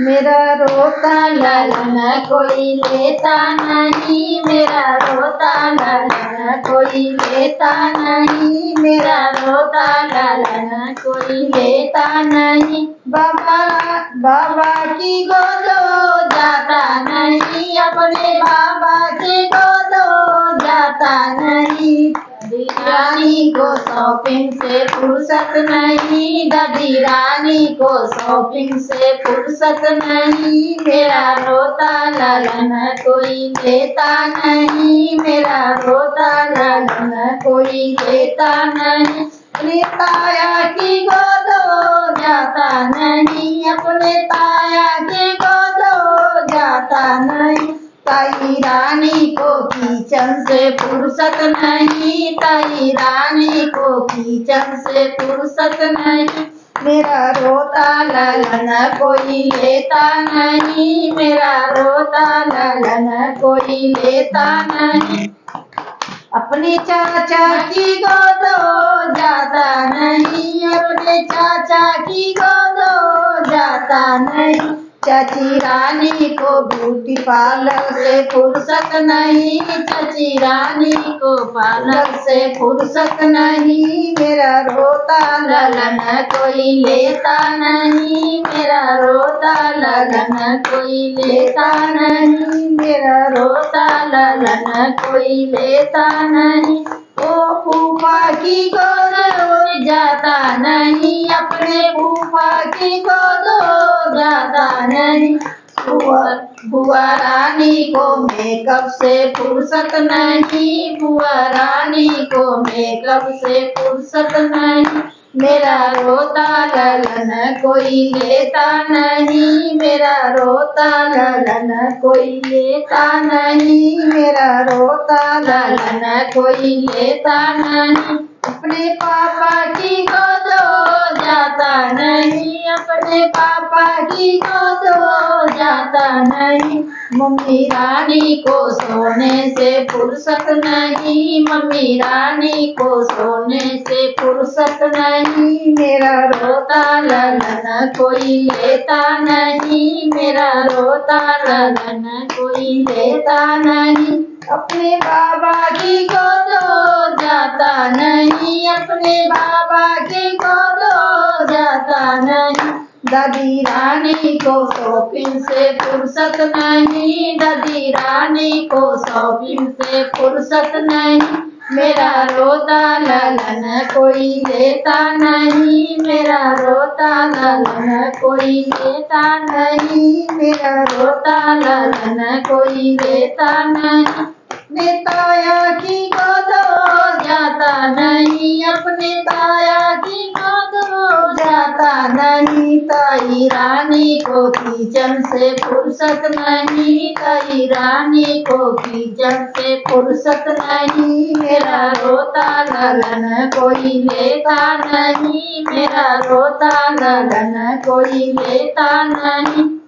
मेरा रोता ललन कोई लेता नहीं, मेरा रोता ललन कोई लेता नहीं, मेरा रोता ललन कोई लेता नहीं। बाबा बाबा की गोदो जाता नहीं, अपने बाबा की गोदो जाता नहीं। दादी रानी को शॉपिंग से फुर्सत नहीं, दादी रानी को शॉपिंग से फुर्सत नहीं। मेरा रोता ललन कोई लेता नहीं, मेरा रोता ललन कोई लेता नहीं। अपने ताया की गोदो जाता नहीं, अपने ताया की गोदो जाता नहीं। ताई रानी को किचन से फुर्सत नहीं, ताई रानी को किचन से फुर्सत नहीं। मेरा रोता ललन कोई लेता नहीं, मेरा रोता ललन कोई लेता नहीं। अपने चाचा की गोदो जाता नहीं, अपने चाचा की गोदो जाता नहीं। चाची रानी को ब्यूटी पार्लर से फुर्सत नहीं, चाची रानी को पार्लर से फुर्सत नहीं। मेरा रोता ललन कोई लेता नहीं, मेरा रोता ललन कोई लेता नहीं, मेरा रोता ललन कोई लेता नहीं। ओ फूफा की गोद जाता नहीं, अपने फूफा की गोद जाता नहीं। बुआ रानी को मेकअप से फुर्सत नहीं, बुआ रानी को मेकअप से फुर्सत नहीं। मेरा रोता ललन कोई लेता नहीं, मेरा रोता ललन कोई लेता नहीं, मेरा रोता ललन कोई लेता नहीं। अपने पापा की गोदो जाता नहीं, अपने पापा की गोदो जाता नहीं। मम्मी रानी को सोने से फुर्सत नहीं, मम्मी रानी को सोने से फुर्सत नहीं। मेरा रोता ललन कोई लेता नहीं, मेरा रोता ललन कोई लेता नहीं। अपने बाबा की गोदो जाता नहीं, अपने बाबा की गोदो जाता नहीं। दादी रानी को शॉपिंग से फुर्सत नहीं, दादी रानी को शॉपिंग से फुर्सत नहीं। मेरा रोता ललन कोई लेता नहीं, मेरा रोता ललन कोई लेता नहीं, मेरा रोता ललन कोई लेता नहीं। अपने ताया की गोदो जाता नहीं, अपने ताया की गोदो जाता नहीं। ताई रानी को किचन से फुर्सत नहीं, ताई रानी को किचन से फुर्सत नहीं। मेरा रोता ललन कोई लेता नहीं, मेरा रोता ललन कोई लेता नहीं।